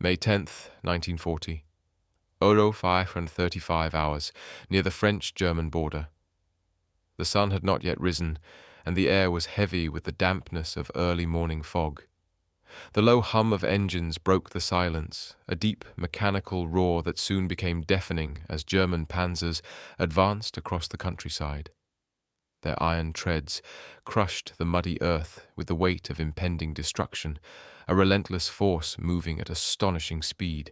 May 10th, 1940. 05:35 hours, near the French-German border. The sun had not yet risen, and the air was heavy with the dampness of early morning fog. The low hum of engines broke the silence, a deep mechanical roar that soon became deafening as German panzers advanced across the countryside. Their iron treads crushed the muddy earth with the weight of impending destruction, a relentless force moving at astonishing speed.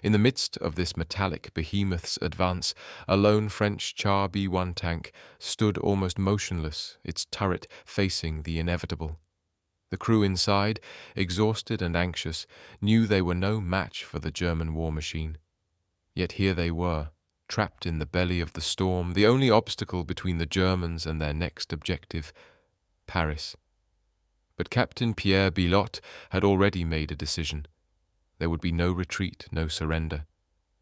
In the midst of this metallic behemoth's advance, a lone French Char B-1 tank stood almost motionless, its turret facing the inevitable. The crew inside, exhausted and anxious, knew they were no match for the German war machine. Yet here they were, trapped in the belly of the storm, the only obstacle between the Germans and their next objective, Paris. But Captain Pierre Bilotte had already made a decision. There would be no retreat, no surrender.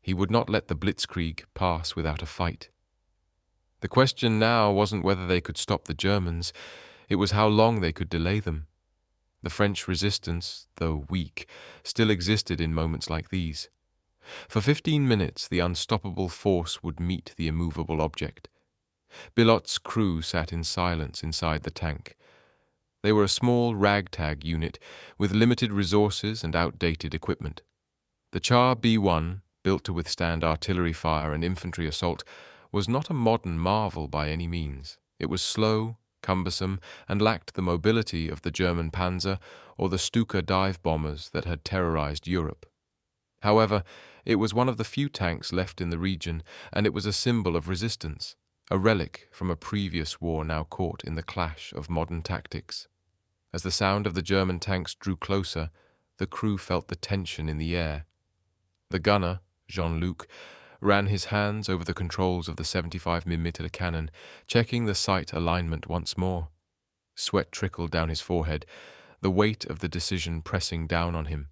He would not let the Blitzkrieg pass without a fight. The question now wasn't whether they could stop the Germans, it was how long they could delay them. The French resistance, though weak, still existed in moments like these. For 15 minutes, the unstoppable force would meet the immovable object. Bilotte's crew sat in silence inside the tank. They were a small ragtag unit with limited resources and outdated equipment. The Char B-1, built to withstand artillery fire and infantry assault, was not a modern marvel by any means. It was slow, cumbersome, and lacked the mobility of the German Panzer or the Stuka dive bombers that had terrorized Europe. However, it was one of the few tanks left in the region, and it was a symbol of resistance, a relic from a previous war now caught in the clash of modern tactics. As the sound of the German tanks drew closer, the crew felt the tension in the air. The gunner, Jean-Luc, ran his hands over the controls of the 75mm cannon, checking the sight alignment once more. Sweat trickled down his forehead, the weight of the decision pressing down on him.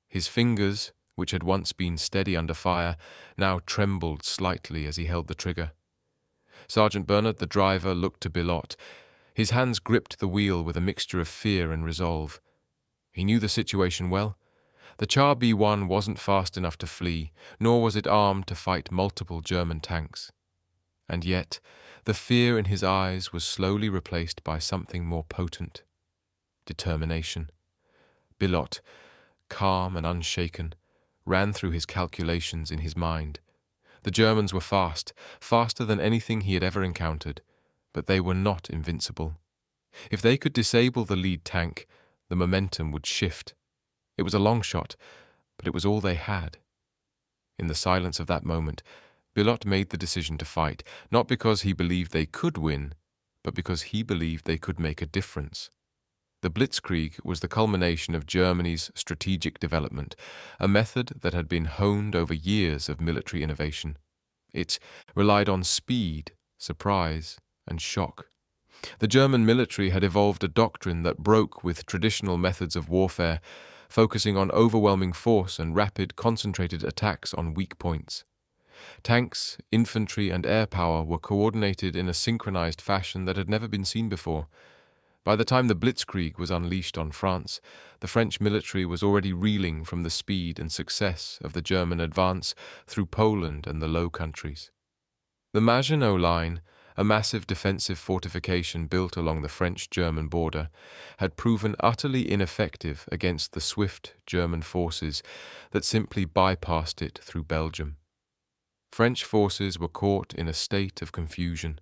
His fingers, which had once been steady under fire, now trembled slightly as he held the trigger. Sergeant Bernard, the driver, looked to Bilotte. His hands gripped the wheel with a mixture of fear and resolve. He knew the situation well. The Char B-1 wasn't fast enough to flee, nor was it armed to fight multiple German tanks. And yet, the fear in his eyes was slowly replaced by something more potent: determination. Bilotte, calm and unshaken, ran through his calculations in his mind. The Germans were fast, faster than anything he had ever encountered, but they were not invincible. If they could disable the lead tank, the momentum would shift. It was a long shot, but it was all they had. In the silence of that moment, Bilotte made the decision to fight, not because he believed they could win, but because he believed they could make a difference. The Blitzkrieg was the culmination of Germany's strategic development, a method that had been honed over years of military innovation. It relied on speed, surprise, and shock. The German military had evolved a doctrine that broke with traditional methods of warfare, focusing on overwhelming force and rapid, concentrated attacks on weak points. Tanks, infantry, and air power were coordinated in a synchronized fashion that had never been seen before. By the time the Blitzkrieg was unleashed on France, the French military was already reeling from the speed and success of the German advance through Poland and the Low Countries. The Maginot Line, a massive defensive fortification built along the French-German border, had proven utterly ineffective against the swift German forces that simply bypassed it through Belgium. French forces were caught in a state of confusion.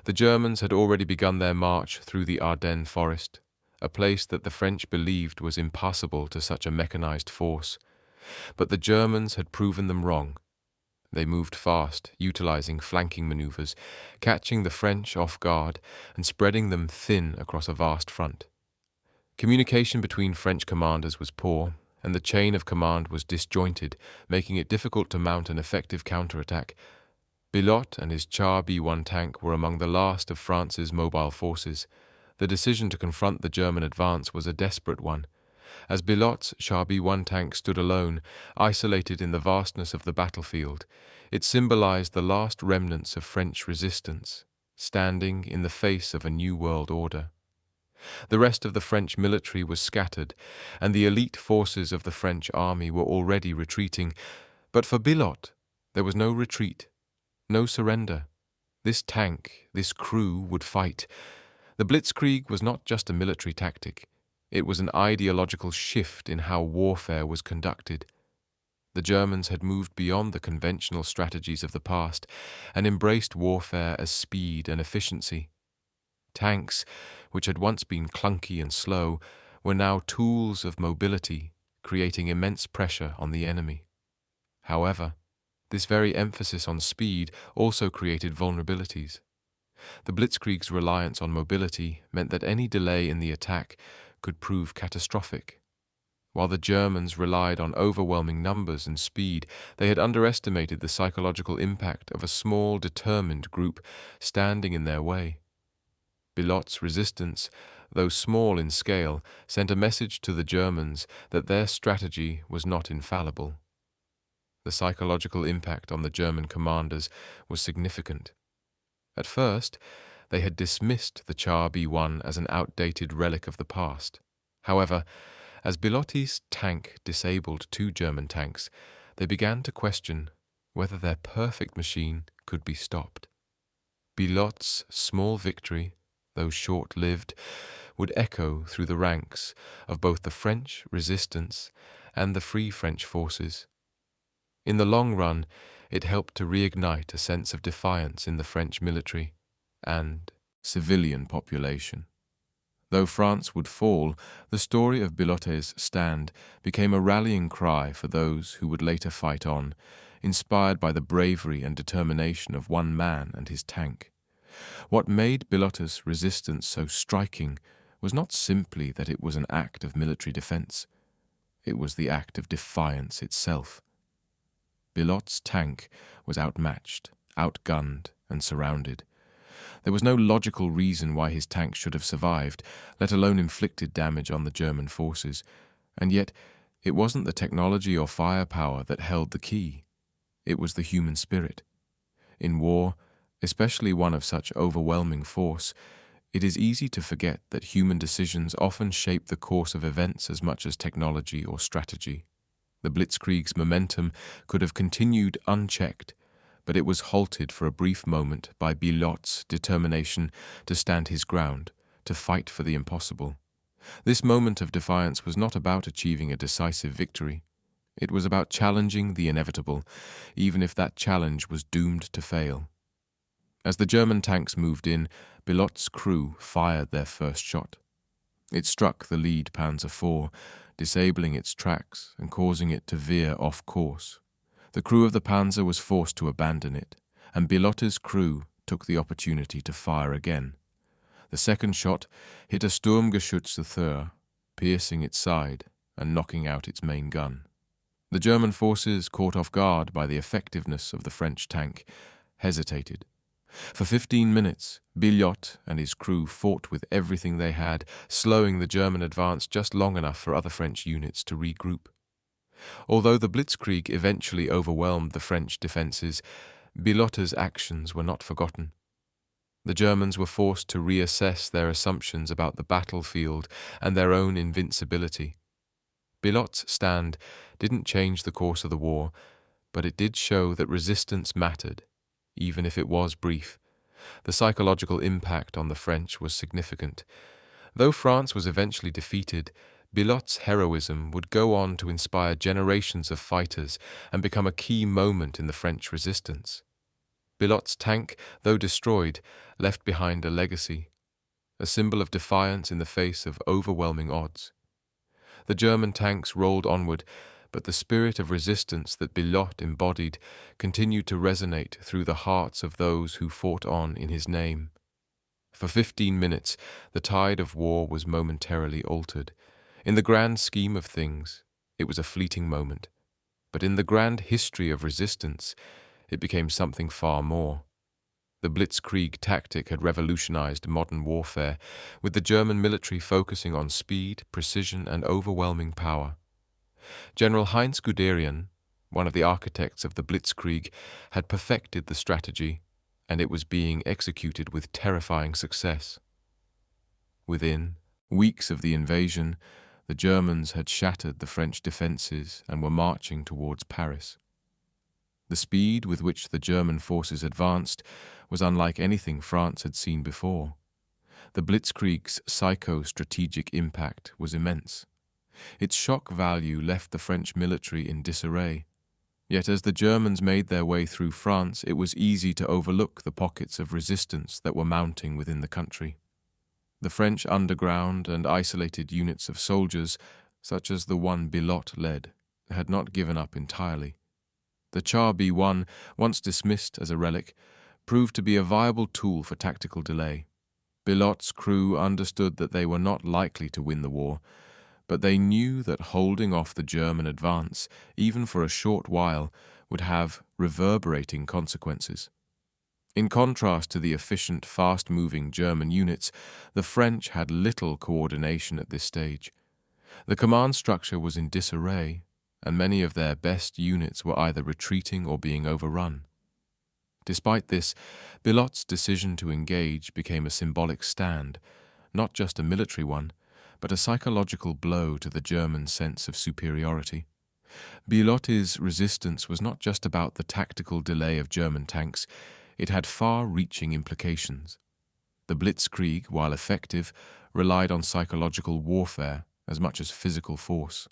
The Germans had already begun their march through the Ardennes forest, a place that the French believed was impassable to such a mechanized force. But the Germans had proven them wrong. They moved fast, utilizing flanking maneuvers, catching the French off guard and spreading them thin across a vast front. Communication between French commanders was poor, and the chain of command was disjointed, making it difficult to mount an effective counterattack. Bilotte and his Char B-1 tank were among the last of France's mobile forces. The decision to confront the German advance was a desperate one. As Bilotte's Char B-1 tank stood alone, isolated in the vastness of the battlefield, it symbolized the last remnants of French resistance, standing in the face of a new world order. The rest of the French military was scattered, and the elite forces of the French army were already retreating. But for Bilotte, there was no retreat, no surrender. This tank, this crew would fight. The Blitzkrieg was not just a military tactic. It was an ideological shift in how warfare was conducted. The Germans had moved beyond the conventional strategies of the past and embraced warfare as speed and efficiency. Tanks, which had once been clunky and slow, were now tools of mobility, creating immense pressure on the enemy. However, this very emphasis on speed also created vulnerabilities. The Blitzkrieg's reliance on mobility meant that any delay in the attack could prove catastrophic. While the Germans relied on overwhelming numbers and speed, they had underestimated the psychological impact of a small, determined group standing in their way. Bilotte's resistance, though small in scale, sent a message to the Germans that their strategy was not infallible. The psychological impact on the German commanders was significant. At first, they had dismissed the Char B1 as an outdated relic of the past. However, as Bilotte's tank disabled 2 German tanks, they began to question whether their perfect machine could be stopped. Bilotte's small victory, though short-lived, would echo through the ranks of both the French resistance and the Free French forces. In the long run, it helped to reignite a sense of defiance in the French military and civilian population. Though France would fall, the story of Bilotte's stand became a rallying cry for those who would later fight on, inspired by the bravery and determination of one man and his tank. What made Bilotte's resistance so striking was not simply that it was an act of military defense. It was the act of defiance itself. Bilotte's tank was outmatched, outgunned, and surrounded. There was no logical reason why his tank should have survived, let alone inflicted damage on the German forces, and yet it wasn't the technology or firepower that held the key. It was the human spirit. In war, especially one of such overwhelming force, it is easy to forget that human decisions often shape the course of events as much as technology or strategy. The Blitzkrieg's momentum could have continued unchecked, but it was halted for a brief moment by Bilotte's determination to stand his ground, to fight for the impossible. This moment of defiance was not about achieving a decisive victory. It was about challenging the inevitable, even if that challenge was doomed to fail. As the German tanks moved in, Bilotte's crew fired their first shot. It struck the lead Panzer IV, disabling its tracks and causing it to veer off course. The crew of the Panzer was forced to abandon it, and Bilotte's crew took the opportunity to fire again. The second shot hit a Sturmgeschütz III, piercing its side and knocking out its main gun. The German forces, caught off guard by the effectiveness of the French tank, hesitated. For 15 minutes, Bilotte and his crew fought with everything they had, slowing the German advance just long enough for other French units to regroup. Although the Blitzkrieg eventually overwhelmed the French defences, Bilotte's actions were not forgotten. The Germans were forced to reassess their assumptions about the battlefield and their own invincibility. Bilotte's stand didn't change the course of the war, but it did show that resistance mattered, even if it was brief. The psychological impact on the French was significant. Though France was eventually defeated, Bilotte's heroism would go on to inspire generations of fighters and become a key moment in the French resistance. Bilotte's tank, though destroyed, left behind a legacy, a symbol of defiance in the face of overwhelming odds. The German tanks rolled onward, but the spirit of resistance that Bilotte embodied continued to resonate through the hearts of those who fought on in his name. For 15 minutes, the tide of war was momentarily altered. In the grand scheme of things, it was a fleeting moment, but in the grand history of resistance, it became something far more. The Blitzkrieg tactic had revolutionized modern warfare, with the German military focusing on speed, precision, and overwhelming power. General Heinz Guderian, one of the architects of the Blitzkrieg, had perfected the strategy, and it was being executed with terrifying success. Within, Weeks of the invasion, the Germans had shattered the French defences and were marching towards Paris. The speed with which the German forces advanced was unlike anything France had seen before. The Blitzkrieg's psycho-strategic impact was immense. Its shock value left the French military in disarray. Yet as the Germans made their way through France, it was easy to overlook the pockets of resistance that were mounting within the country. The French underground and isolated units of soldiers, such as the one Billotte led, had not given up entirely. The Char B-1, once dismissed as a relic, proved to be a viable tool for tactical delay. Billotte's crew understood that they were not likely to win the war, but they knew that holding off the German advance, even for a short while, would have reverberating consequences. In contrast to the efficient, fast-moving German units, the French had little coordination at this stage. The command structure was in disarray, and many of their best units were either retreating or being overrun. Despite this, Billotte's decision to engage became a symbolic stand, not just a military one, but a psychological blow to the German sense of superiority. Billotte's resistance was not just about the tactical delay of German tanks, it had far-reaching implications. The Blitzkrieg, while effective, relied on psychological warfare as much as physical force.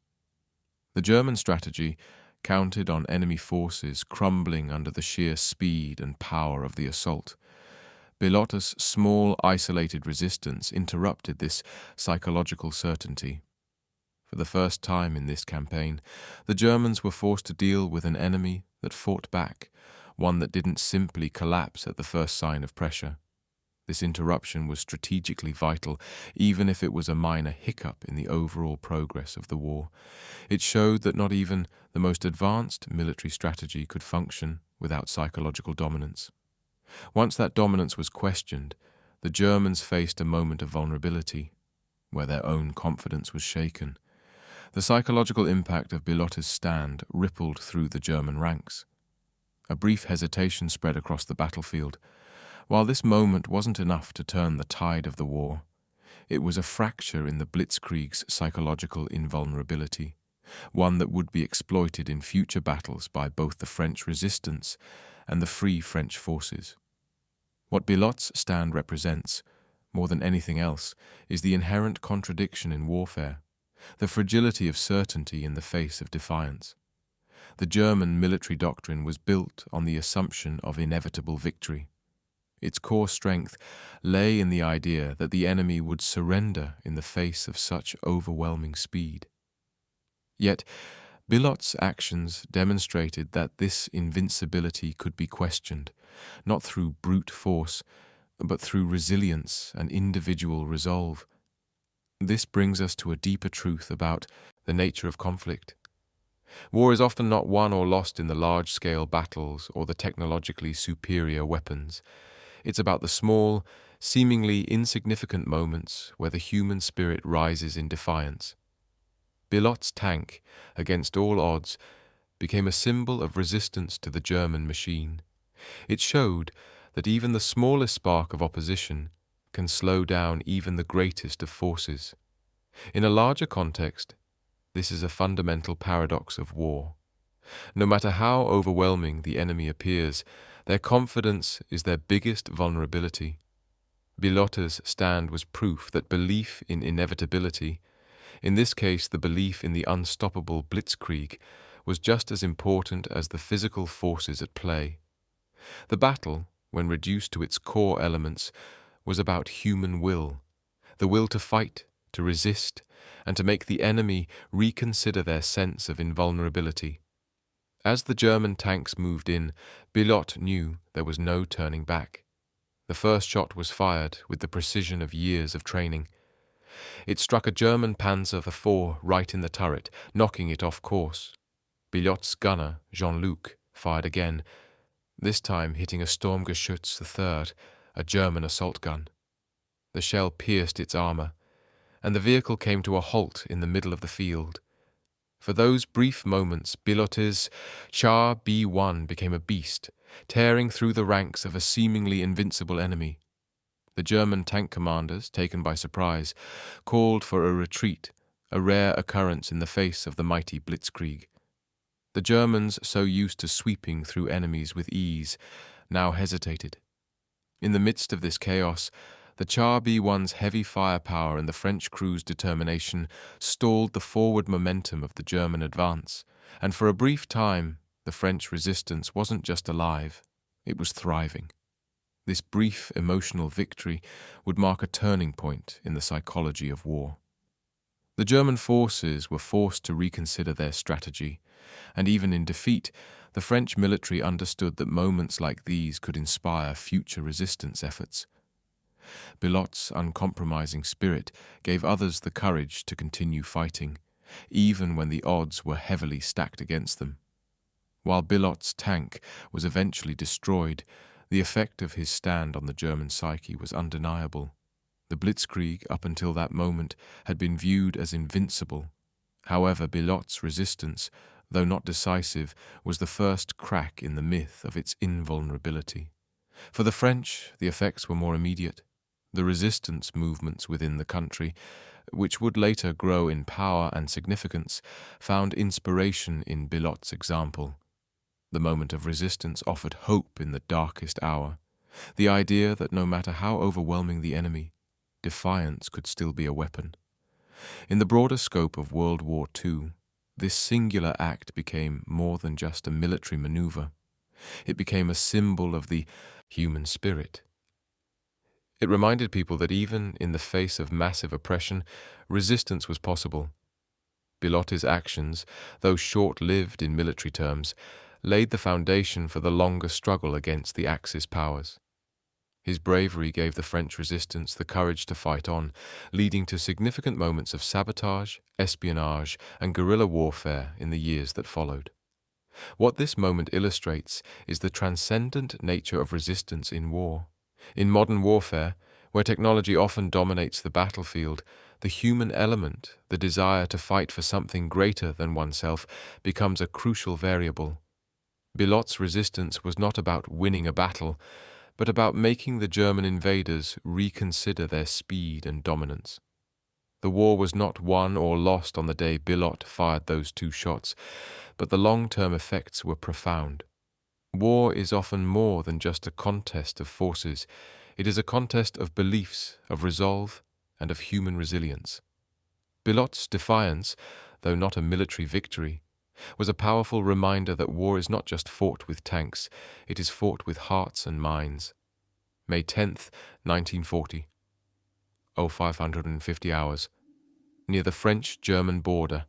The German strategy counted on enemy forces crumbling under the sheer speed and power of the assault. Billotte's small, isolated resistance interrupted this psychological certainty. For the first time in this campaign, the Germans were forced to deal with an enemy that fought back, one that didn't simply collapse at the first sign of pressure. This interruption was strategically vital, even if it was a minor hiccup in the overall progress of the war. It showed that not even the most advanced military strategy could function without psychological dominance. Once that dominance was questioned, the Germans faced a moment of vulnerability, where their own confidence was shaken. The psychological impact of Billotte's stand rippled through the German ranks. A brief hesitation spread across the battlefield. While this moment wasn't enough to turn the tide of the war, it was a fracture in the Blitzkrieg's psychological invulnerability, one that would be exploited in future battles by both the French resistance and the Free French forces. What Billotte's stand represents, more than anything else, is the inherent contradiction in warfare, the fragility of certainty in the face of defiance. The German military doctrine was built on the assumption of inevitable victory. Its core strength lay in the idea that the enemy would surrender in the face of such overwhelming speed. Yet, Billotte's actions demonstrated that this invincibility could be questioned, not through brute force, but through resilience and individual resolve. This brings us to a deeper truth about the nature of conflict. War is often not won or lost in the large-scale battles or the technologically superior weapons. It's about the small, seemingly insignificant moments where the human spirit rises in defiance. Billotte's tank, against all odds, became a symbol of resistance to the German machine. It showed that even the smallest spark of opposition can slow down even the greatest of forces. In a larger context, this is a fundamental paradox of war. No matter how overwhelming the enemy appears, their confidence is their biggest vulnerability. Billotte's stand was proof that belief in inevitability, in this case the belief in the unstoppable Blitzkrieg, was just as important as the physical forces at play. The battle, when reduced to its core elements, was about human will, the will to fight, to resist, and to make the enemy reconsider their sense of invulnerability. As the German tanks moved in, Billotte knew there was no turning back. The first shot was fired with the precision of years of training. It struck a German Panzer IV right in the turret, knocking it off course. Billotte's gunner, Jean-Luc, fired again, this time hitting a Sturmgeschütz III, a German assault gun. The shell pierced its armor, and the vehicle came to a halt in the middle of the field. For those brief moments, Billotte's Char B-1 became a beast, tearing through the ranks of a seemingly invincible enemy. The German tank commanders, taken by surprise, called for a retreat, a rare occurrence in the face of the mighty Blitzkrieg. The Germans, so used to sweeping through enemies with ease, now hesitated. In the midst of this chaos, the Char B-1's heavy firepower and the French crew's determination stalled the forward momentum of the German advance, and for a brief time, the French resistance wasn't just alive, it was thriving. This brief emotional victory would mark a turning point in the psychology of war. The German forces were forced to reconsider their strategy, and even in defeat, the French military understood that moments like these could inspire future resistance efforts. Billott's uncompromising spirit gave others the courage to continue fighting, even when the odds were heavily stacked against them. While Billott's tank was eventually destroyed, the effect of his stand on the German psyche was undeniable. The Blitzkrieg, up until that moment, had been viewed as invincible. However, Billott's resistance, though not decisive, was the first crack in the myth of its invulnerability. For the French, the effects were more immediate. The resistance movements within the country, which would later grow in power and significance, found inspiration in Billott's example. The moment of resistance offered hope in the darkest hour, the idea that no matter how overwhelming the enemy, defiance could still be a weapon. In the broader scope of World War II, this singular act became more than just a military maneuver. It became a symbol of the human spirit. It reminded people that even in the face of massive oppression, resistance was possible. Billot's actions, though short-lived in military terms, laid the foundation for the longer struggle against the Axis powers. His bravery gave the French resistance the courage to fight on, leading to significant moments of sabotage, espionage, and guerrilla warfare in the years that followed. What this moment illustrates is the transcendent nature of resistance in war. In modern warfare, where technology often dominates the battlefield, the human element, the desire to fight for something greater than oneself, becomes a crucial variable. Billot's resistance was not about winning a battle, but about making the German invaders reconsider their speed and dominance. The war was not won or lost on the day Billot fired those 2 shots, but the long-term effects were profound. War is often more than just a contest of forces. It is a contest of beliefs, of resolve, and of human resilience. Billot's defiance, though not a military victory, was a powerful reminder that war is not just fought with tanks, it is fought with hearts and minds. May 10th, 1940. 0550 hours. Near the French-German border.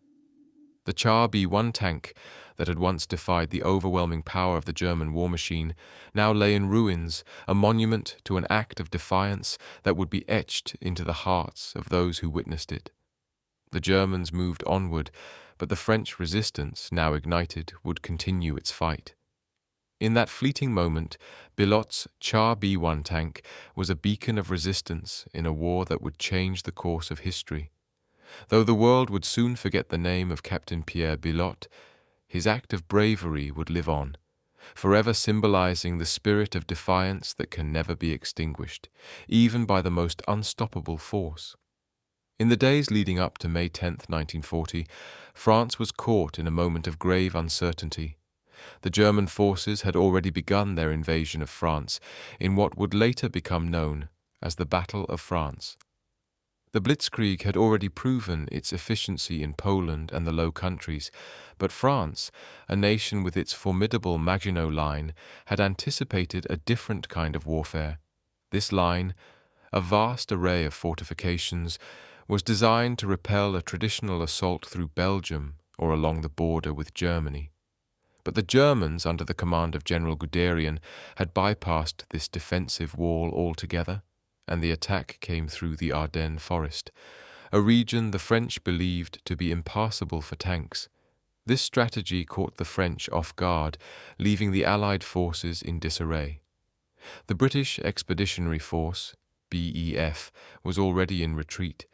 The Char B-1 tank, that had once defied the overwhelming power of the German war machine, now lay in ruins, a monument to an act of defiance that would be etched into the hearts of those who witnessed it. The Germans moved onward, but the French resistance, now ignited, would continue its fight. In that fleeting moment, Billot's Char B-1 tank was a beacon of resistance in a war that would change the course of history. Though the world would soon forget the name of Captain Pierre Billot, his act of bravery would live on, forever symbolizing the spirit of defiance that can never be extinguished, even by the most unstoppable force. In the days leading up to May 10th, 1940, France was caught in a moment of grave uncertainty. The German forces had already begun their invasion of France in what would later become known as the Battle of France. The Blitzkrieg had already proven its efficiency in Poland and the Low Countries, but France, a nation with its formidable Maginot Line, had anticipated a different kind of warfare. This line, a vast array of fortifications, was designed to repel a traditional assault through Belgium or along the border with Germany. But the Germans, under the command of General Guderian, had bypassed this defensive wall altogether, and the attack came through the Ardennes forest, a region the French believed to be impassable for tanks. This strategy caught the French off guard, leaving the Allied forces in disarray. The British Expeditionary Force, BEF, was already in retreat,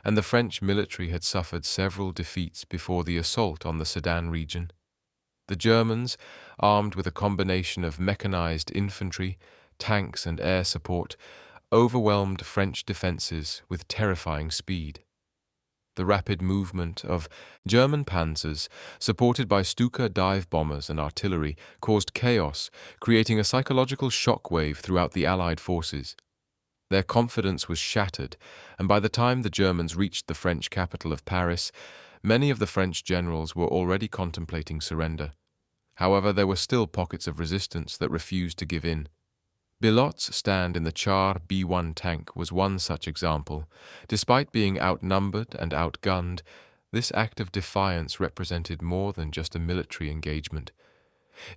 and the French military had suffered several defeats before the assault on the Sedan region. The Germans, armed with a combination of mechanized infantry, tanks and air support, overwhelmed French defences with terrifying speed. The rapid movement of German panzers, supported by Stuka dive bombers and artillery, caused chaos, creating a psychological shockwave throughout the Allied forces. Their confidence was shattered, and by the time the Germans reached the French capital of Paris, many of the French generals were already contemplating surrender. However, there were still pockets of resistance that refused to give in. Bilot's stand in the Char B-1 tank was one such example. Despite being outnumbered and outgunned, this act of defiance represented more than just a military engagement.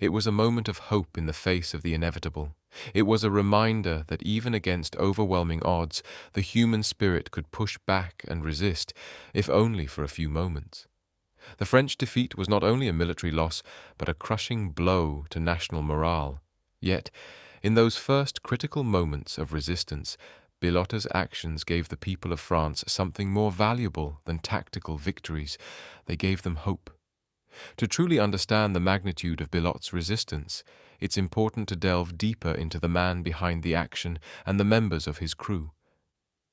It was a moment of hope in the face of the inevitable. It was a reminder that even against overwhelming odds, the human spirit could push back and resist, if only for a few moments. The French defeat was not only a military loss, but a crushing blow to national morale. Yet, in those first critical moments of resistance, Bilot's actions gave the people of France something more valuable than tactical victories. They gave them hope. To truly understand the magnitude of Bilot's resistance, it's important to delve deeper into the man behind the action and the members of his crew.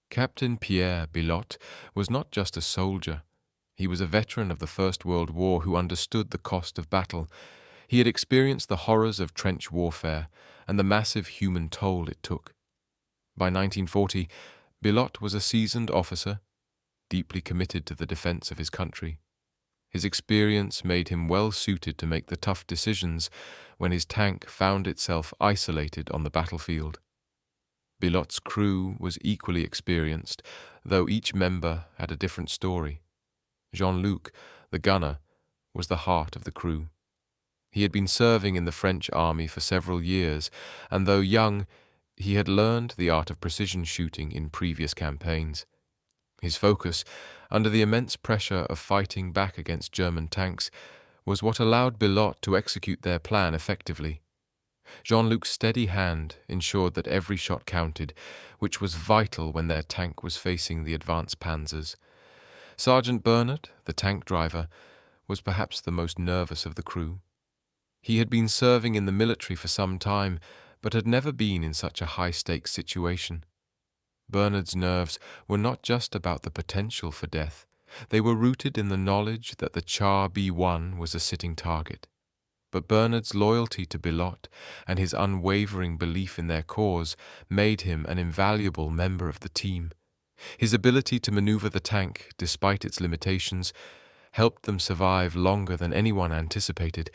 Captain Pierre Bilot was not just a soldier. He was a veteran of the First World War who understood the cost of battle. He had experienced the horrors of trench warfare and the massive human toll it took. By 1940, Bilot was a seasoned officer, deeply committed to the defense of his country. His experience made him well suited to make the tough decisions when his tank found itself isolated on the battlefield. Bilot's crew was equally experienced, though each member had a different story. Jean-Luc, the gunner, was the heart of the crew. He had been serving in the French army for several years, and though young, he had learned the art of precision shooting in previous campaigns. His focus, under the immense pressure of fighting back against German tanks, was what allowed Bilot to execute their plan effectively. Jean-Luc's steady hand ensured that every shot counted, which was vital when their tank was facing the advanced panzers. Sergeant Bernard, the tank driver, was perhaps the most nervous of the crew. He had been serving in the military for some time, but had never been in such a high-stakes situation. Bernard's nerves were not just about the potential for death. They were rooted in the knowledge that the Char B-1 was a sitting target. But Bernard's loyalty to Bilot and his unwavering belief in their cause made him an invaluable member of the team. His ability to maneuver the tank, despite its limitations, helped them survive longer than anyone anticipated.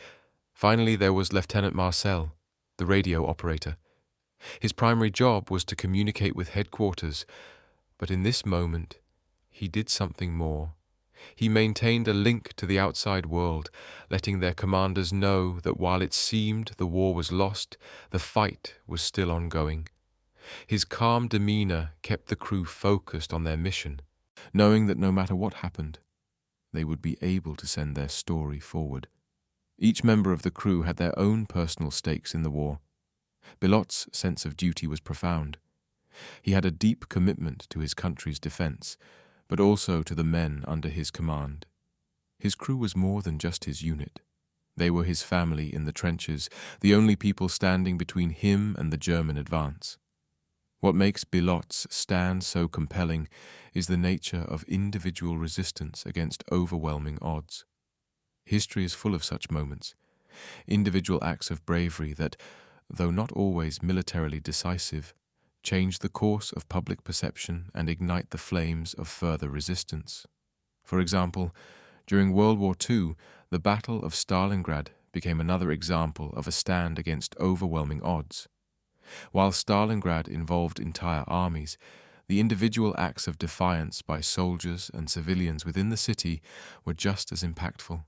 Finally, there was Lieutenant Marcel, the radio operator. His primary job was to communicate with headquarters, but in this moment, he did something more. He maintained a link to the outside world, letting their commanders know that while it seemed the war was lost, the fight was still ongoing. His calm demeanor kept the crew focused on their mission, knowing that no matter what happened, they would be able to send their story forward. Each member of the crew had their own personal stakes in the war. Bilot's sense of duty was profound. He had a deep commitment to his country's defense, but also to the men under his command. His crew was more than just his unit. They were his family in the trenches, the only people standing between him and the German advance. What makes Bilot's stand so compelling is the nature of individual resistance against overwhelming odds. History is full of such moments, individual acts of bravery that, though not always militarily decisive, change the course of public perception and ignite the flames of further resistance. For example, during World War II, the Battle of Stalingrad became another example of a stand against overwhelming odds. While Stalingrad involved entire armies, the individual acts of defiance by soldiers and civilians within the city were just as impactful.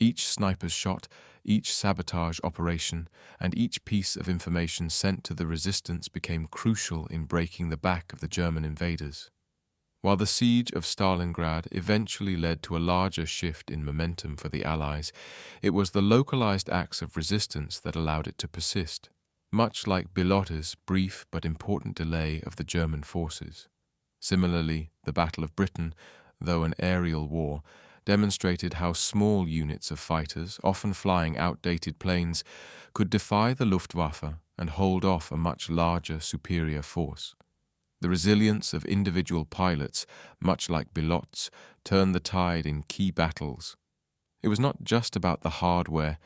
Each sniper's shot, each sabotage operation, and each piece of information sent to the resistance became crucial in breaking the back of the German invaders. While the siege of Stalingrad eventually led to a larger shift in momentum for the Allies, it was the localized acts of resistance that allowed it to persist, much like Bilot's brief but important delay of the German forces. Similarly, the Battle of Britain, though an aerial war, demonstrated how small units of fighters, often flying outdated planes, could defy the Luftwaffe and hold off a much larger, superior force. The resilience of individual pilots, much like Bilot's, turned the tide in key battles. It was not just about the hardware,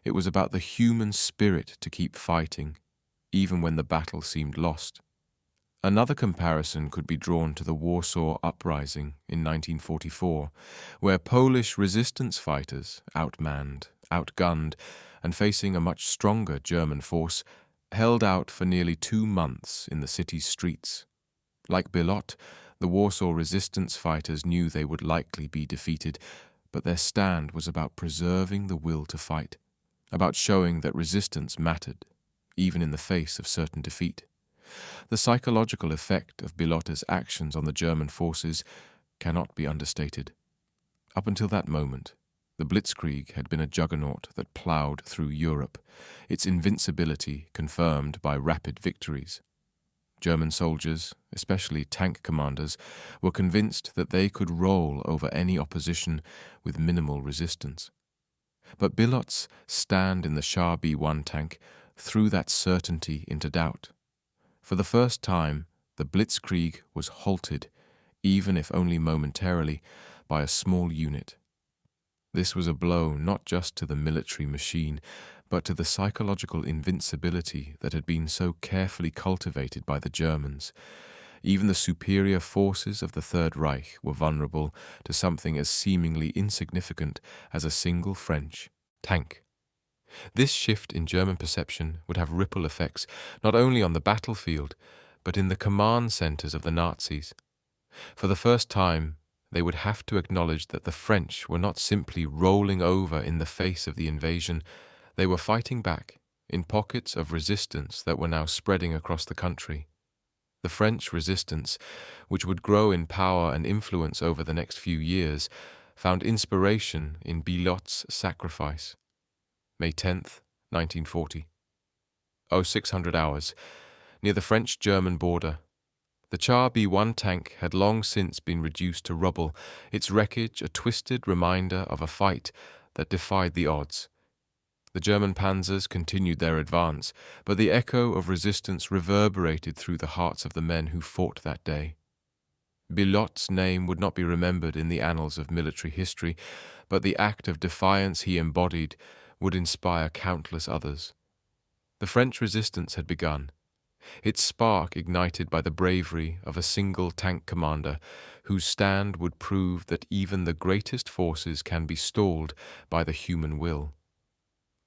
it was about the human spirit to keep fighting, even when the battle seemed lost. Another comparison could be drawn to the Warsaw Uprising in 1944, where Polish resistance fighters, outmanned, outgunned, and facing a much stronger German force, held out for nearly 2 months in the city's streets. Like Bilot, the Warsaw resistance fighters knew they would likely be defeated, but their stand was about preserving the will to fight, about showing that resistance mattered, even in the face of certain defeat. The psychological effect of Bilot's actions on the German forces cannot be understated. Up until that moment, the Blitzkrieg had been a juggernaut that ploughed through Europe, its invincibility confirmed by rapid victories. German soldiers, especially tank commanders, were convinced that they could roll over any opposition with minimal resistance. But Bilot's stand in the WWII tank threw that certainty into doubt. For the first time, the Blitzkrieg was halted, even if only momentarily, by a small unit. This was a blow not just to the military machine, but to the psychological invincibility that had been so carefully cultivated by the Germans. Even the superior forces of the Third Reich were vulnerable to something as seemingly insignificant as a single French tank. This shift in German perception would have ripple effects not only on the battlefield, but in the command centers of the Nazis. For the first time, they would have to acknowledge that the French were not simply rolling over in the face of the invasion. They were fighting back in pockets of resistance that were now spreading across the country. The French resistance, which would grow in power and influence over the next few years, found inspiration in Bilot's sacrifice. May 10th, 1940. 0600 hours, near the French-German border. The WWII tank had long since been reduced to rubble, its wreckage a twisted reminder of a fight that defied the odds. The German panzers continued their advance, but the echo of resistance reverberated through the hearts of the men who fought that day. Bilot's name would not be remembered in the annals of military history, but the act of defiance he embodied would inspire countless others. The French resistance had begun, its spark ignited by the bravery of a single tank commander whose stand would prove that even the greatest forces can be stalled by the human will.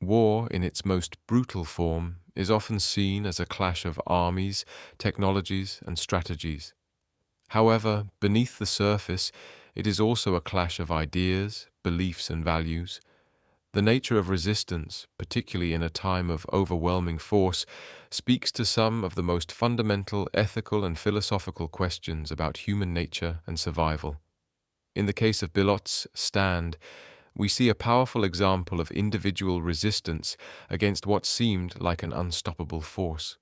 War, in its most brutal form, is often seen as a clash of armies, technologies, and strategies. However, beneath the surface, it is also a clash of ideas, beliefs, and values. The nature of resistance, particularly in a time of overwhelming force, speaks to some of the most fundamental ethical and philosophical questions about human nature and survival. In the case of Bilot's stand, we see a powerful example of individual resistance against what seemed like an unstoppable force.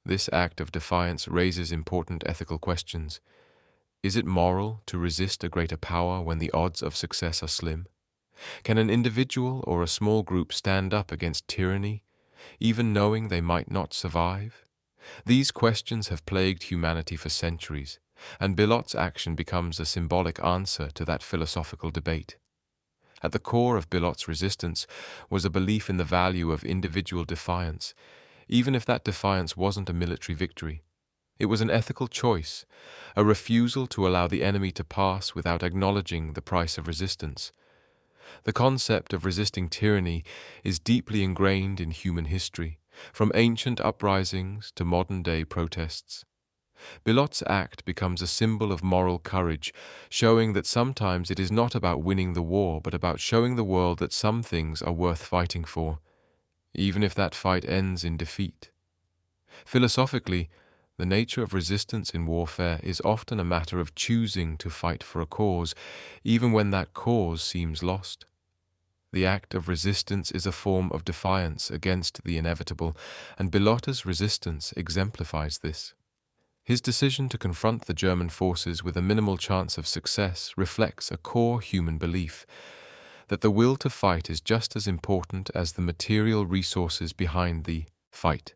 This act of defiance raises important ethical questions. Is it moral to resist a greater power when the odds of success are slim? Can an individual or a small group stand up against tyranny, even knowing they might not survive? These questions have plagued humanity for centuries, and Bilot's action becomes a symbolic answer to that philosophical debate. At the core of Bilot's resistance was a belief in the value of individual defiance, even if that defiance wasn't a military victory. It was an ethical choice, a refusal to allow the enemy to pass without acknowledging the price of resistance. The concept of resisting tyranny is deeply ingrained in human history, from ancient uprisings to modern-day protests. Bilot's act becomes a symbol of moral courage, showing that sometimes it is not about winning the war, but about showing the world that some things are worth fighting for, even if that fight ends in defeat. Philosophically, the nature of resistance in warfare is often a matter of choosing to fight for a cause, even when that cause seems lost. The act of resistance is a form of defiance against the inevitable, and Bilot's resistance exemplifies this. His decision to confront the German forces with a minimal chance of success reflects a core human belief that the will to fight is just as important as the material resources behind the fight.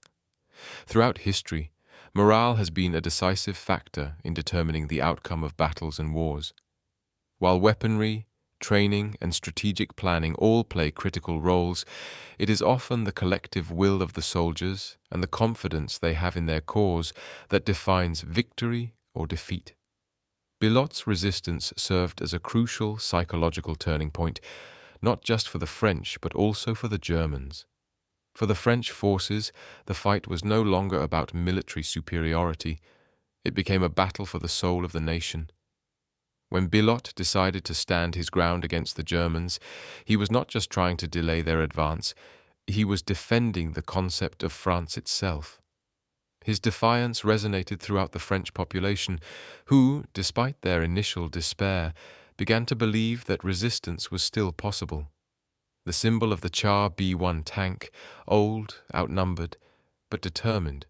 Throughout history, Morale has been a decisive factor in determining the outcome of battles and wars. While weaponry, training, and strategic planning all play critical roles, it is often the collective will of the soldiers and the confidence they have in their cause that defines victory or defeat. Billott's resistance served as a crucial psychological turning point, not just for the French but also for the Germans. For the French forces, the fight was no longer about military superiority. It became a battle for the soul of the nation. When Billot decided to stand his ground against the Germans, he was not just trying to delay their advance, he was defending the concept of France itself. His defiance resonated throughout the French population, who, despite their initial despair, began to believe that resistance was still possible. The symbol of the Char B-1 tank, old, outnumbered, but determined,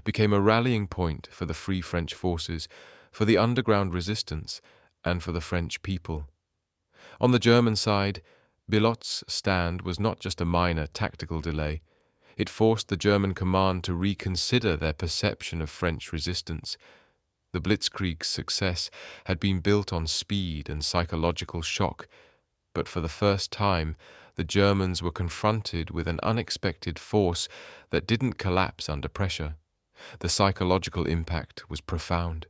became a rallying point for the Free French forces, for the underground resistance, and for the French people. On the German side, Billot's stand was not just a minor tactical delay. It forced the German command to reconsider their perception of French resistance. The Blitzkrieg's success had been built on speed and psychological shock, but for the first time, the Germans were confronted with an unexpected force that didn't collapse under pressure. The psychological impact was profound.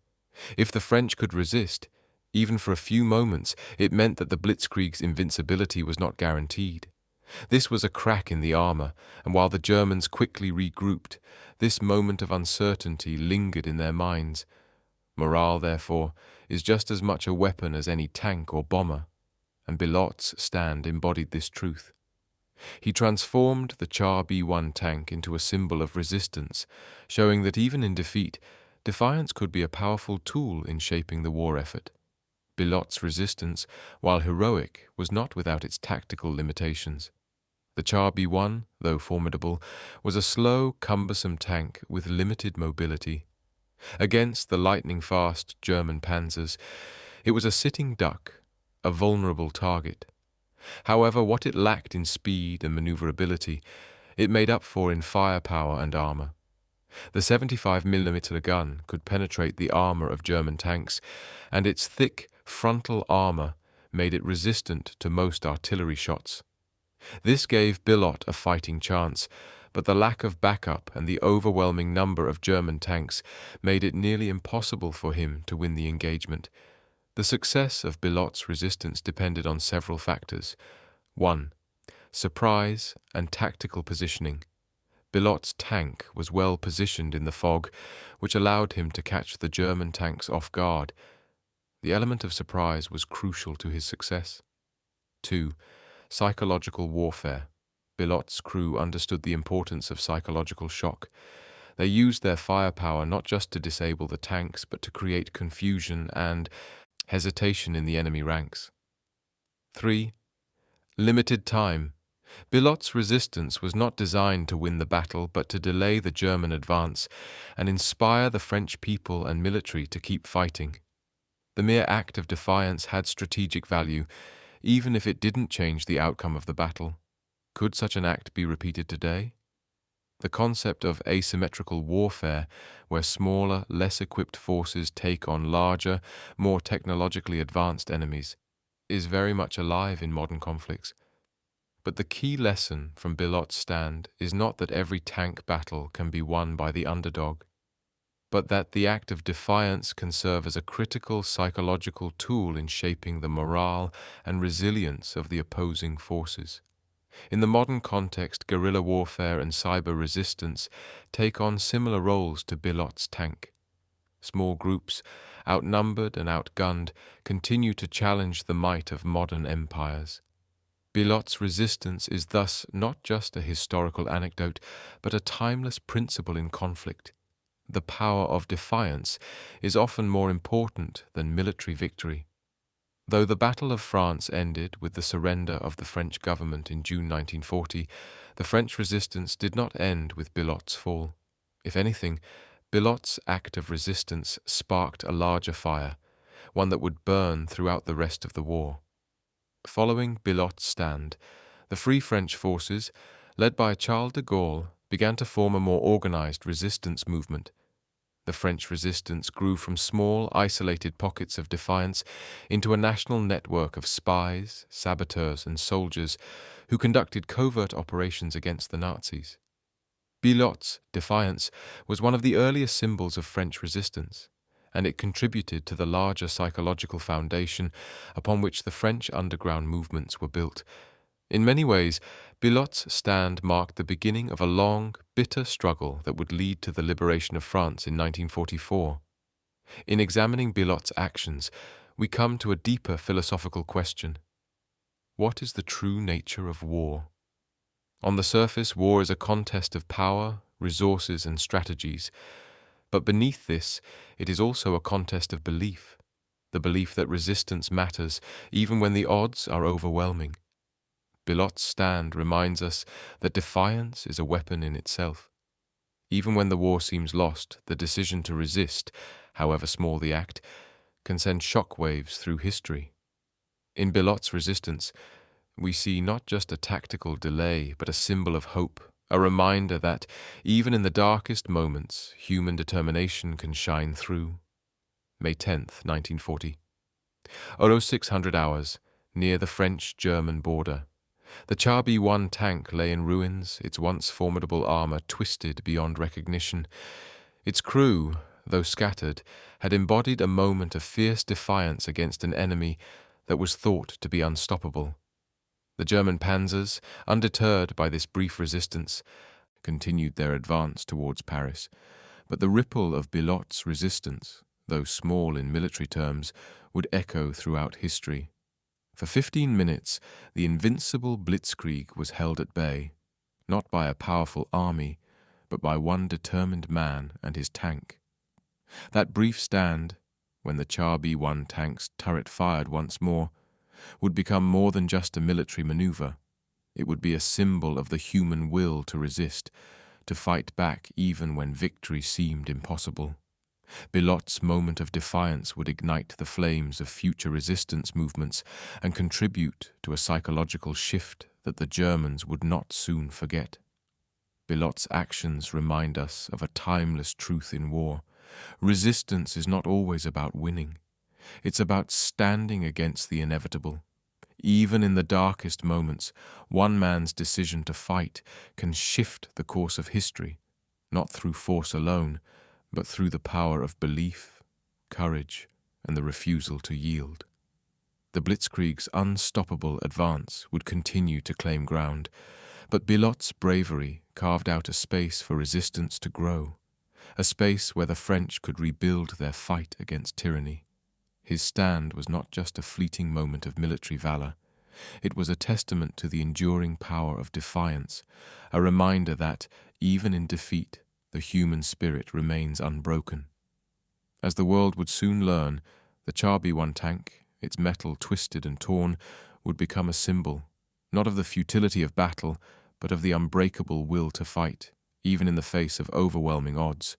If the French could resist, even for a few moments, it meant that the Blitzkrieg's invincibility was not guaranteed. This was a crack in the armor, and while the Germans quickly regrouped, this moment of uncertainty lingered in their minds. Morale, therefore, is just as much a weapon as any tank or bomber, and Billot's stand embodied this truth. He transformed the Char B-1 tank into a symbol of resistance, showing that even in defeat, defiance could be a powerful tool in shaping the war effort. Billot's resistance, while heroic, was not without its tactical limitations. The Char B-1, though formidable, was a slow, cumbersome tank with limited mobility. Against the lightning-fast German panzers, it was a sitting duck, a vulnerable target. However, what it lacked in speed and maneuverability, it made up for in firepower and armor. The 75mm gun could penetrate the armor of German tanks, and its thick frontal armor made it resistant to most artillery shots. This gave Billot a fighting chance, but the lack of backup and the overwhelming number of German tanks made it nearly impossible for him to win the engagement. The success of Billot's resistance depended on several factors. 1. Surprise and tactical positioning. Billot's tank was well positioned in the fog, which allowed him to catch the German tanks off guard. The element of surprise was crucial to his success. 2. Psychological warfare. Billot's crew understood the importance of psychological shock. They used their firepower not just to disable the tanks, but to create confusion and hesitation in the enemy ranks. 3. Limited time. Billot's resistance was not designed to win the battle, but to delay the German advance and inspire the French people and military to keep fighting. The mere act of defiance had strategic value, even if it didn't change the outcome of the battle. Could such an act be repeated today? The concept of asymmetrical warfare, where smaller, less equipped forces take on larger, more technologically advanced enemies, is very much alive in modern conflicts. But the key lesson from Billot's stand is not that every tank battle can be won by the underdog, but that the act of defiance can serve as a critical psychological tool in shaping the morale and resilience of the opposing forces. In the modern context, guerrilla warfare and cyber resistance take on similar roles to Billot's tank. Small groups, outnumbered and outgunned, continue to challenge the might of modern empires. Billot's resistance is thus not just a historical anecdote, but a timeless principle in conflict. The power of defiance is often more important than military victory. Though the Battle of France ended with the surrender of the French government in June 1940, the French resistance did not end with Billot's fall. If anything, Billot's act of resistance sparked a larger fire, one that would burn throughout the rest of the war. Following Billot's stand, the Free French forces, led by Charles de Gaulle, began to form a more organized resistance movement. The French resistance grew from small, isolated pockets of defiance into a national network of spies, saboteurs, and soldiers who conducted covert operations against the Nazis. Billott's defiance was one of the earliest symbols of French resistance, and it contributed to the larger psychological foundation upon which the French underground movements were built. In many ways, Billott's stand marked the beginning of a long, bitter struggle that would lead to the liberation of France in 1944. In examining Billott's actions, we come to a deeper philosophical question. What is the true nature of war? On the surface, war is a contest of power, resources, and strategies. But beneath this, it is also a contest of belief, the belief that resistance matters even when the odds are overwhelming. Billott's stand reminds us that defiance is a weapon in itself. Even when the war seems lost, the decision to resist, however small the act, can send shockwaves through history. In Billott's resistance, we see not just a tactical delay, but a symbol of hope, a reminder that, even in the darkest moments, human determination can shine through. May 10th, 1940. 0600 hours, near the French-German border. The WWII tank lay in ruins, its once formidable armor twisted beyond recognition. Its crew, though scattered, had embodied a moment of fierce defiance against an enemy that was thought to be unstoppable. The German panzers, undeterred by this brief resistance, continued their advance towards Paris, but the ripple of Billott's resistance, though small in military terms, would echo throughout history. For 15 minutes, the invincible Blitzkrieg was held at bay, not by a powerful army, but by one determined man and his tank. That brief stand, when the WWII tank's turret fired once more, would become more than just a military maneuver. It would be a symbol of the human will to resist, to fight back even when victory seemed impossible. Billott's moment of defiance would ignite the flames of future resistance movements and contribute to a psychological shift that the Germans would not soon forget. Billott's actions remind us of a timeless truth in war. Resistance is not always about winning. It's about standing against the inevitable. Even in the darkest moments, one man's decision to fight can shift the course of history, not through force alone, but through the power of belief, courage, and the refusal to yield. The Blitzkrieg's unstoppable advance would continue to claim ground, but Billott's bravery carved out a space for resistance to grow, a space where the French could rebuild their fight against tyranny. His stand was not just a fleeting moment of military valor. It was a testament to the enduring power of defiance, a reminder that, even in defeat, the human spirit remains unbroken. As the world would soon learn, the WWII tank, its metal twisted and torn, would become a symbol, not of the futility of battle, but of the unbreakable will to fight, even in the face of overwhelming odds.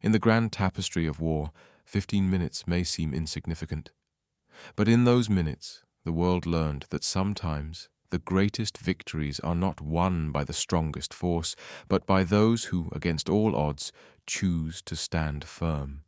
In the grand tapestry of war, 15 minutes may seem insignificant. But in those minutes, the world learned that sometimes the greatest victories are not won by the strongest force, but by those who, against all odds, choose to stand firm.